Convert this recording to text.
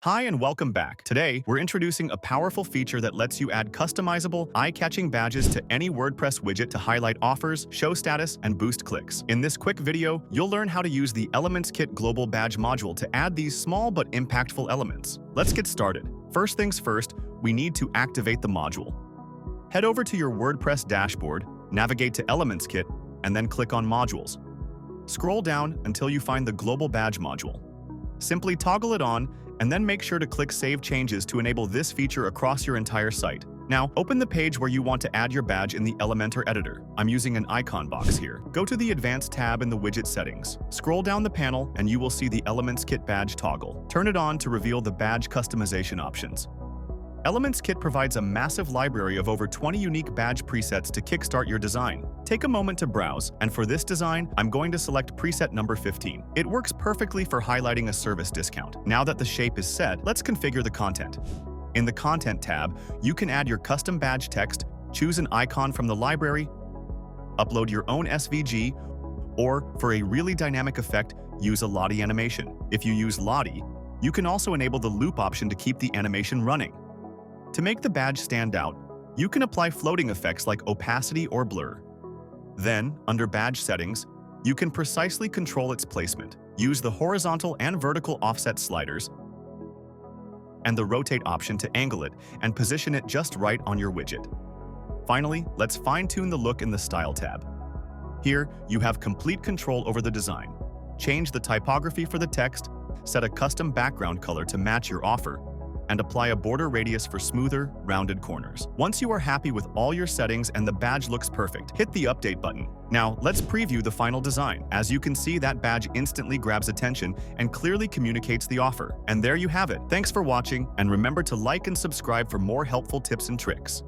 Hi and welcome back. Today, we're introducing a powerful feature that lets you add customizable, eye-catching badges to any WordPress widget to highlight offers, show status, and boost clicks. In this quick video, you'll learn how to use the ElementsKit Global Badge Module to add these small but impactful elements. Let's get started. First things first, we need to activate the module. Head over to your WordPress dashboard, navigate to ElementsKit, and then click on Modules. Scroll down until you find the Global Badge module. Simply toggle it on, and then make sure to click Save Changes to enable this feature across your entire site. Now, open the page where you want to add your badge in the Elementor editor. I'm using an icon box here. Go to the Advanced tab in the widget settings. Scroll down the panel, and you will see the ElementsKit badge toggle. Turn it on to reveal the badge customization options. ElementsKit provides a massive library of over 20 unique badge presets to kickstart your design. Take a moment to browse, and for this design, I'm going to select preset number 15. It works perfectly for highlighting a service discount. Now that the shape is set, let's configure the content. In the Content tab, you can add your custom badge text, choose an icon from the library, upload your own SVG, or, for a really dynamic effect, use a Lottie animation. If you use Lottie, you can also enable the loop option to keep the animation running. To make the badge stand out, you can apply floating effects like opacity or blur. Then, under Badge Settings, you can precisely control its placement. Use the horizontal and vertical offset sliders and the rotate option to angle it and position it just right on your widget. Finally, let's fine-tune the look in the Style tab. Here, you have complete control over the design. Change the typography for the text, set a custom background color to match your offer, and apply a border radius for smoother, rounded corners. Once you are happy with all your settings and the badge looks perfect, hit the Update button. Now, let's preview the final design. As you can see, that badge instantly grabs attention and clearly communicates the offer. And there you have it. Thanks for watching, and remember to like and subscribe for more helpful tips and tricks.